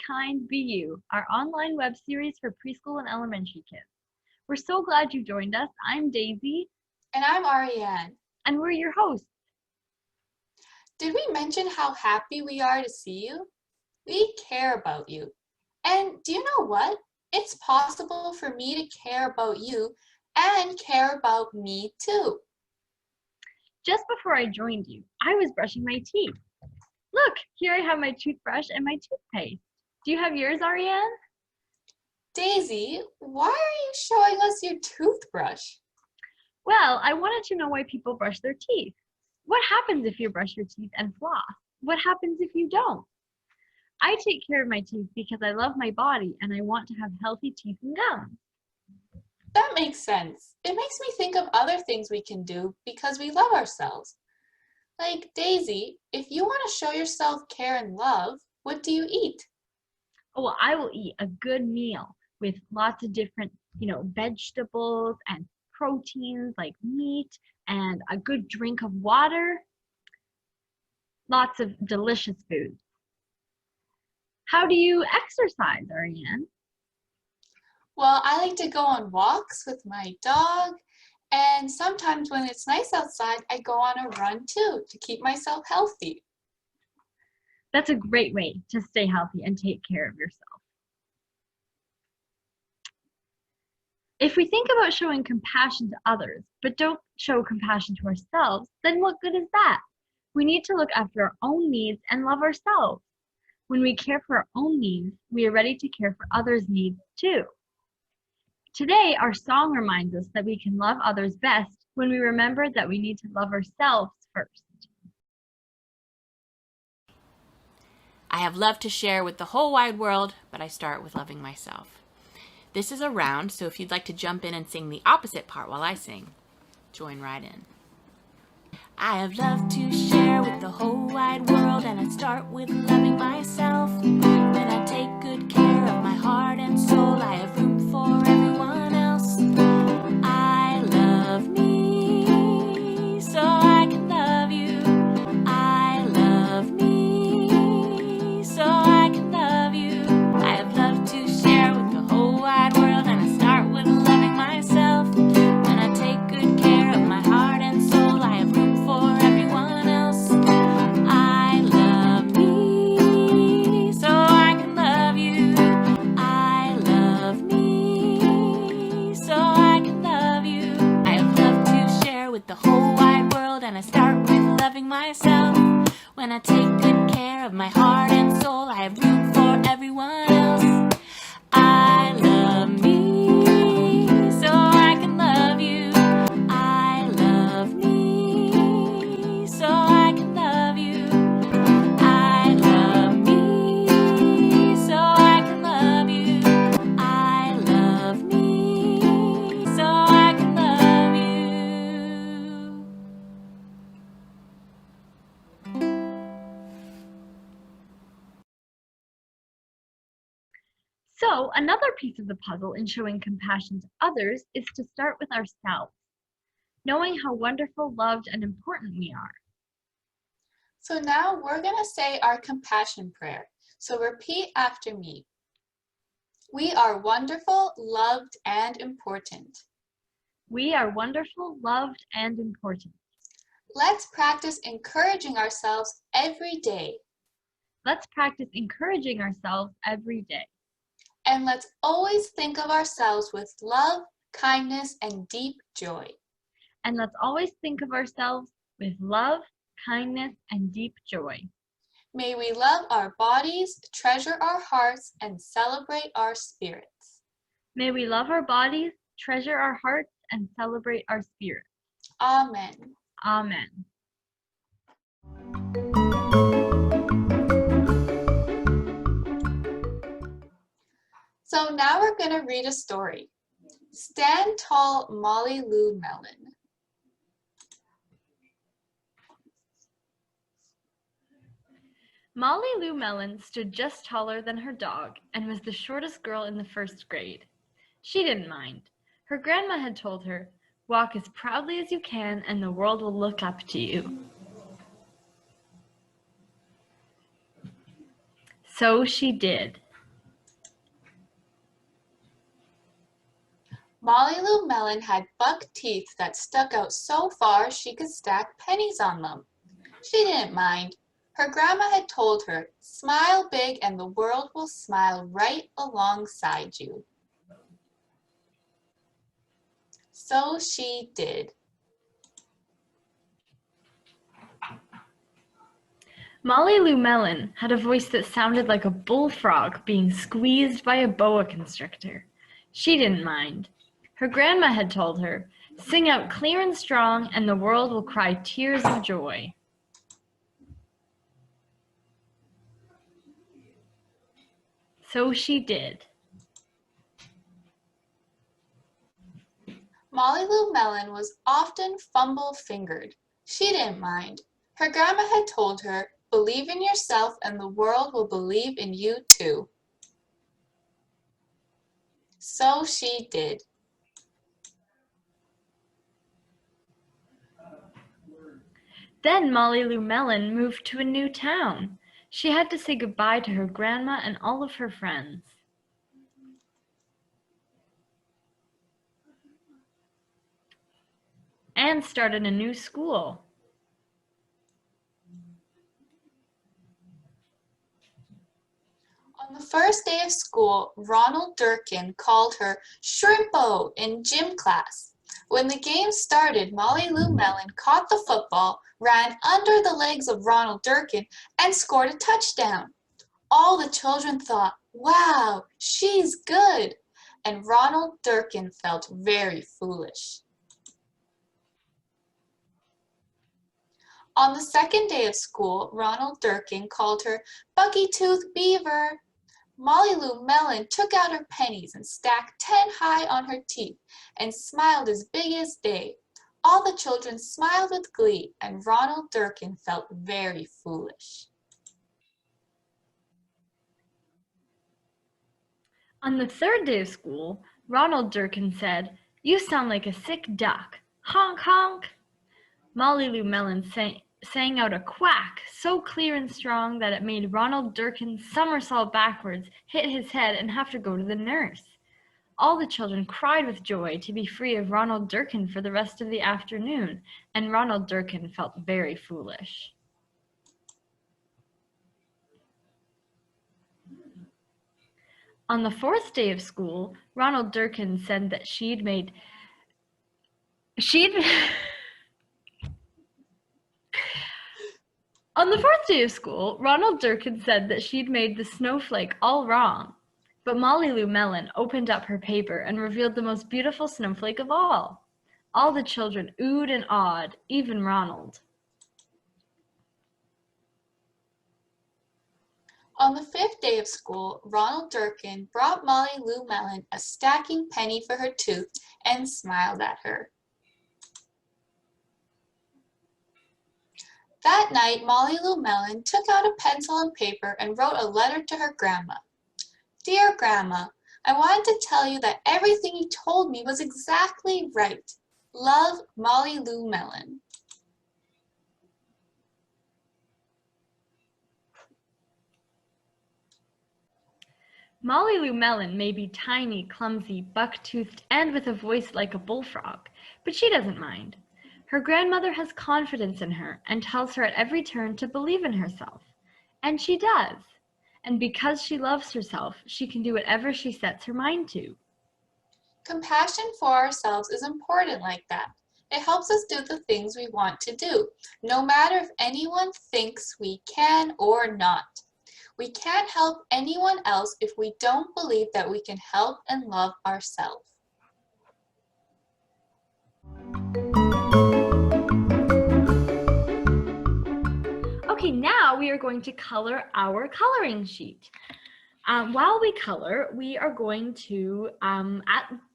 Kind, Be You, our online web series for preschool and elementary kids. We're so glad you joined us. I'm Daisy. And I'm Ariane. And we're your hosts. Did we mention how happy we are to see you? We care about you. And do you know what? It's possible for me to care about you and care about me too. Just before I joined you, I was brushing my teeth. Look, here I have my toothbrush and my toothpaste. Do you have yours, Ariane? Daisy, why are you showing us your toothbrush? Well, I wanted to know why people brush their teeth. What happens if you brush your teeth and floss? What happens if you don't? I take care of my teeth because I love my body and I want to have healthy teeth and gums. That makes sense. It makes me think of other things we can do because we love ourselves. Like, Daisy, if you want to show yourself care and love, what do you eat? Oh, well, I will eat a good meal with lots of different, vegetables and proteins like meat and a good drink of water. Lots of delicious food. How do you exercise, Ariane? Well, I like to go on walks with my dog, and sometimes when it's nice outside, I go on a run too to keep myself healthy. That's a great way to stay healthy and take care of yourself. If we think about showing compassion to others, but don't show compassion to ourselves, then what good is that? We need to look after our own needs and love ourselves. When we care for our own needs, we are ready to care for others' needs too. Today, our song reminds us that we can love others best when we remember that we need to love ourselves first. I have love to share with the whole wide world, but I start with loving myself. This is a round, so if you'd like to jump in and sing the opposite part while I sing, join right in. I have love to share with the whole wide world, and I start with loving myself. When I take good care of my heart and soul, I have room for everyone else. I love me, so I can love you. I love me, so I can love you. I have love to share with the whole wide world, and I start with loving myself. When I take good care of my heart and soul, I have room for everyone else. I love me, so I can love you. I love me, so I can love you. I have love to share with the whole wide world, and I start with loving myself. When I take good care of my heart and soul, I have room for everyone else. I love me, so I can love you. I love me, so I can love you. I love me, so I can love you. I love me, so I can love you. So, another piece of the puzzle in showing compassion to others is to start with ourselves, knowing how wonderful, loved, and important we are. So now we're going to say our compassion prayer. So repeat after me. We are wonderful, loved, and important. We are wonderful, loved, and important. Let's practice encouraging ourselves every day. Let's practice encouraging ourselves every day. And let's always think of ourselves with love, kindness, and deep joy. And let's always think of ourselves with love, kindness, and deep joy. May we love our bodies, treasure our hearts, and celebrate our spirits. May we love our bodies, treasure our hearts, and celebrate our spirits. Amen. Amen. So now we're going to read a story. Stand Tall, Molly Lou Mellon. Molly Lou Mellon stood just taller than her dog and was the shortest girl in the first grade. She didn't mind. Her grandma had told her, "Walk as proudly as you can and the world will look up to you." So she did. Molly Lou Melon had buck teeth that stuck out so far she could stack pennies on them. She didn't mind. Her grandma had told her, "Smile big and the world will smile right alongside you." So she did. Molly Lou Melon had a voice that sounded like a bullfrog being squeezed by a boa constrictor. She didn't mind. Her grandma had told her, "Sing out clear and strong and the world will cry tears of joy." So she did. Molly Lou Melon was often fumble-fingered. She didn't mind. Her grandma had told her, "Believe in yourself and the world will believe in you too." So she did. Then Molly Lou Melon moved to a new town. She had to say goodbye to her grandma and all of her friends. And started a new school. On the first day of school, Ronald Durkin called her Shrimpo in gym class. When the game started, Molly Lou Melon caught the football, ran under the legs of Ronald Durkin, and scored a touchdown. All the children thought, "Wow, she's good," and Ronald Durkin felt very foolish. On the second day of school, Ronald Durkin called her Bucky-Tooth Beaver. Molly Lou Melon took out her pennies and stacked 10 high on her teeth and smiled as big as day. All the children smiled with glee, and Ronald Durkin felt very foolish. On the third day of school, Ronald Durkin said, "You sound like a sick duck. Honk, honk." Molly Lou Melon sang out a quack so clear and strong that it made Ronald Durkin somersault backwards, hit his head, and have to go to the nurse. All the children cried with joy to be free of Ronald Durkin for the rest of the afternoon, and Ronald Durkin felt very foolish. On the fourth day of school, Ronald Durkin said that On the fourth day of school, Ronald Durkin said that she'd made the snowflake all wrong. But Molly Lou Melon opened up her paper and revealed the most beautiful snowflake of all. All the children oohed and awed, even Ronald. On the fifth day of school, Ronald Durkin brought Molly Lou Melon a stacking penny for her tooth and smiled at her. That night, Molly Lou Melon took out a pencil and paper and wrote a letter to her grandma. "Dear Grandma, I wanted to tell you that everything you told me was exactly right. Love, Molly Lou Melon." Molly Lou Melon may be tiny, clumsy, buck-toothed, and with a voice like a bullfrog, but she doesn't mind. Her grandmother has confidence in her and tells her at every turn to believe in herself. And she does. And because she loves herself, she can do whatever she sets her mind to. Compassion for ourselves is important like that. It helps us do the things we want to do, no matter if anyone thinks we can or not. We can't help anyone else if we don't believe that we can help and love ourselves. Okay, now we are going to color our coloring sheet. While we color, we are going to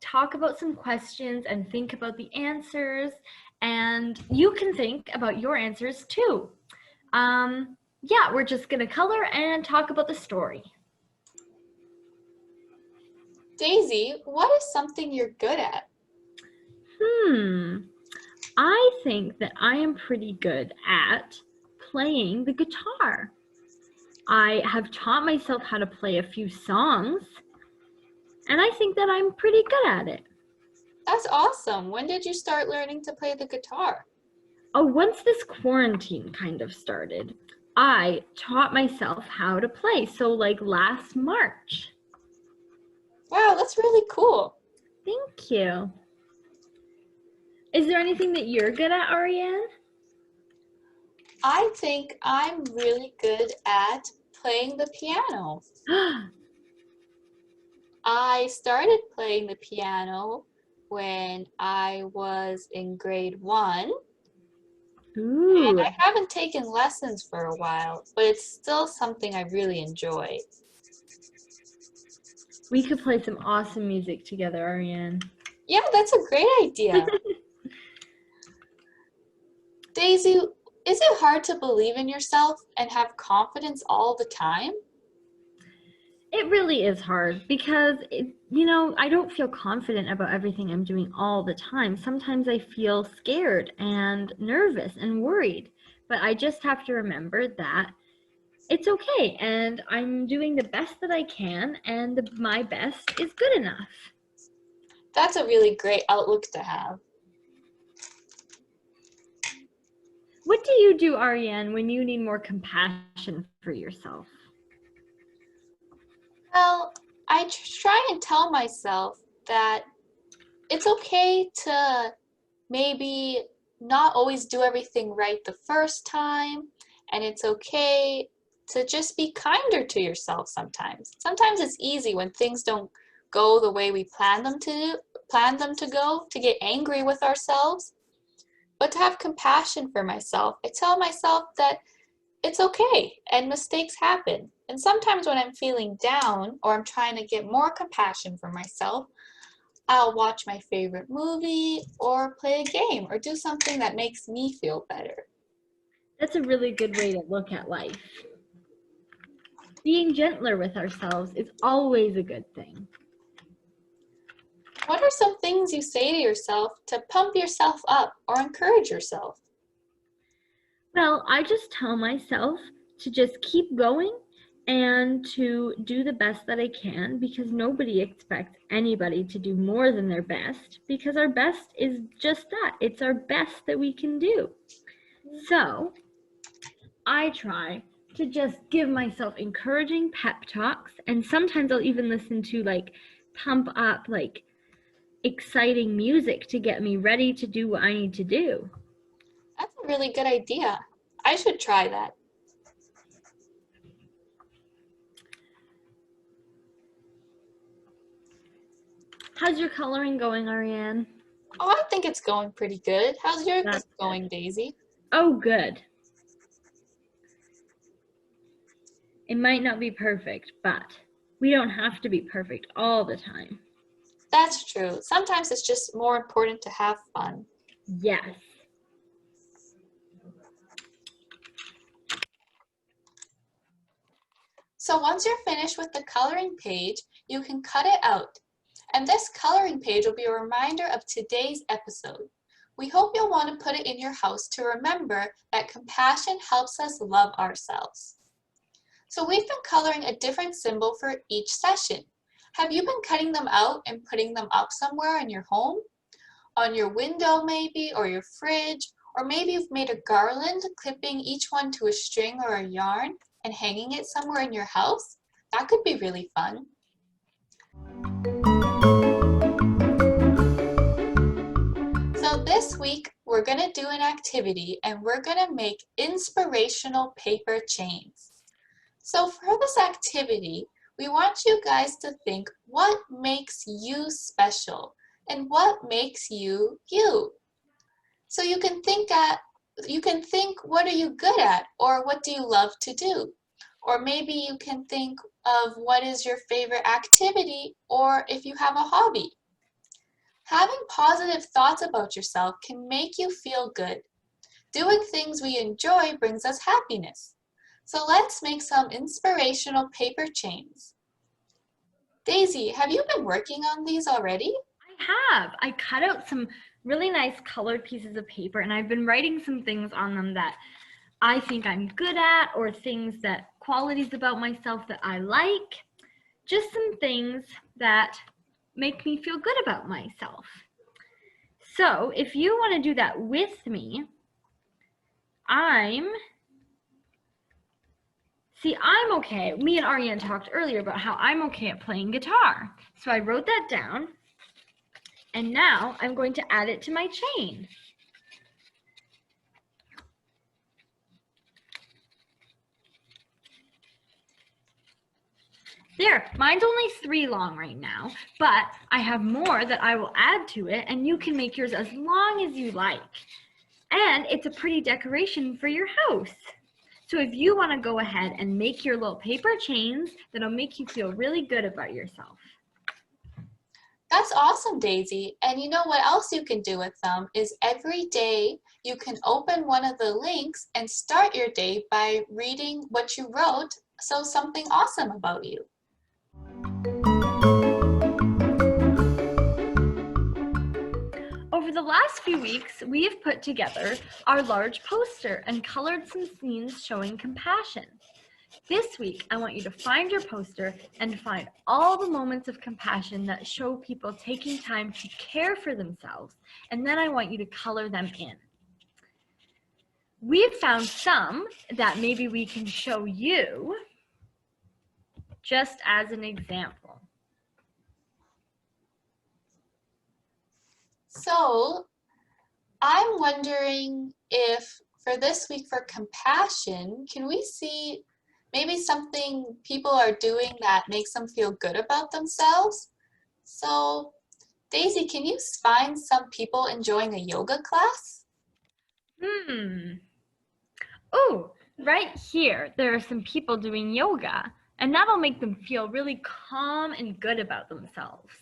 talk about some questions and think about the answers, and you can think about your answers too. Yeah, we're just gonna color and talk about the story. Daisy, what is something you're good at? I think that I am pretty good at playing the guitar. I have taught myself how to play a few songs, and I think that I'm pretty good at it. That's awesome. When did you start learning to play the guitar? Oh, once this quarantine kind of started, I taught myself how to play. So, like last March. Wow, that's really cool. Thank you. Is there anything that you're good at, Ariane? I think I'm really good at playing the piano. I started playing the piano when I was in grade 1, and Ooh, I haven't taken lessons for a while, but it's still something I really enjoy. we could play some awesome music together, Ariane. Yeah, that's a great idea. Daisy, is it hard to believe in yourself and have confidence all the time? It really is hard because, I don't feel confident about everything I'm doing all the time. Sometimes I feel scared and nervous and worried, but I just have to remember that it's okay and I'm doing the best that I can and my best is good enough. That's a really great outlook to have. What do you do, Ariane, when you need more compassion for yourself? Well, I try and tell myself that it's okay to maybe not always do everything right the first time, and it's okay to just be kinder to yourself sometimes. Sometimes it's easy when things don't go the way we plan them to go, to get angry with ourselves. But to have compassion for myself, I tell myself that it's okay and mistakes happen. And sometimes when I'm feeling down or I'm trying to get more compassion for myself, I'll watch my favorite movie or play a game or do something that makes me feel better. That's a really good way to look at life. Being gentler with ourselves is always a good thing. What are some things you say to yourself to pump yourself up or encourage yourself? Well, I just tell myself to just keep going and to do the best that I can because nobody expects anybody to do more than their best because our best is just that. It's our best that we can do. So I try to just give myself encouraging pep talks, and sometimes I'll even listen to like pump up, like exciting music to get me ready to do what I need to do. That's a really good idea. I should try that. How's your coloring going, Ariane? Oh, I think it's going pretty good. How's yours That's going, Daisy? Oh, good. It might not be perfect, but we don't have to be perfect all the time. That's true. Sometimes it's just more important to have fun. Yes. So once you're finished with the coloring page, you can cut it out. And this coloring page will be a reminder of today's episode. We hope you'll want to put it in your house to remember that compassion helps us love ourselves. So we've been coloring a different symbol for each session. Have you been cutting them out and putting them up somewhere in your home? On your window maybe, or your fridge, or maybe you've made a garland, clipping each one to a string or a yarn and hanging it somewhere in your house? That could be really fun. So this week, we're going to do an activity and we're going to make inspirational paper chains. So for this activity, we want you guys to think what makes you special and what makes you you. So you can think what are you good at or what do you love to do? Or maybe you can think of what is your favorite activity or if you have a hobby. Having positive thoughts about yourself can make you feel good. Doing things we enjoy brings us happiness. So let's make some inspirational paper chains. Daisy, have you been working on these already? I have. I cut out some really nice colored pieces of paper and I've been writing some things on them that I think I'm good at or things that qualities about myself that I like. Just some things that make me feel good about myself. So if you want to do that with me, I'm okay. Me and Ariane talked earlier about how I'm okay at playing guitar. So I wrote that down, and now I'm going to add it to my chain. There, mine's only 3 long right now, but I have more that I will add to it, and you can make yours as long as you like. And it's a pretty decoration for your house. So if you want to go ahead and make your little paper chains, that'll make you feel really good about yourself. That's awesome, Daisy. And you know what else you can do with them is every day you can open one of the links and start your day by reading what you wrote, so something awesome about you. Over the last few weeks, we have put together our large poster and colored some scenes showing compassion. This week, I want you to find your poster and find all the moments of compassion that show people taking time to care for themselves, and then I want you to color them in. We've found some that maybe we can show you just as an example. So I'm wondering if for this week for compassion, can we see maybe something people are doing that makes them feel good about themselves? So Daisy, can you find some people enjoying a yoga class? Oh, right here, there are some people doing yoga, and that'll make them feel really calm and good about themselves.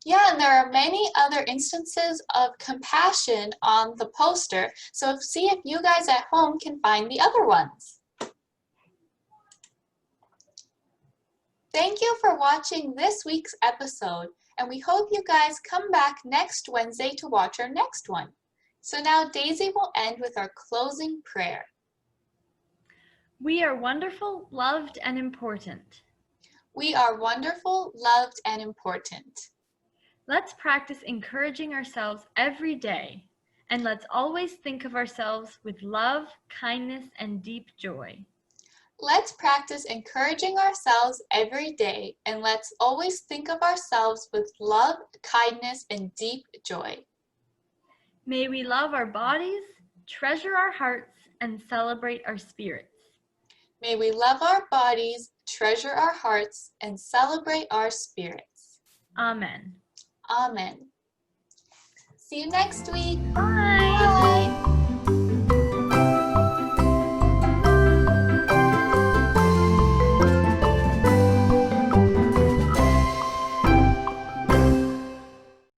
Yeah, and there are many other instances of compassion on the poster, so see if you guys at home can find the other ones. Thank you for watching this week's episode, and we hope you guys come back next Wednesday to watch our next one. So now Daisy will end with our closing prayer. We are wonderful, loved, and important. We are wonderful, loved, and important. Let's practice encouraging ourselves every day, and let's always think of ourselves with love, kindness, and deep joy. Let's practice encouraging ourselves every day, and let's always think of ourselves with love, kindness, and deep joy. May we love our bodies, treasure our hearts, and celebrate our spirits. May we love our bodies, treasure our hearts, and celebrate our spirits. Amen. Amen. See you next week. Bye. Bye.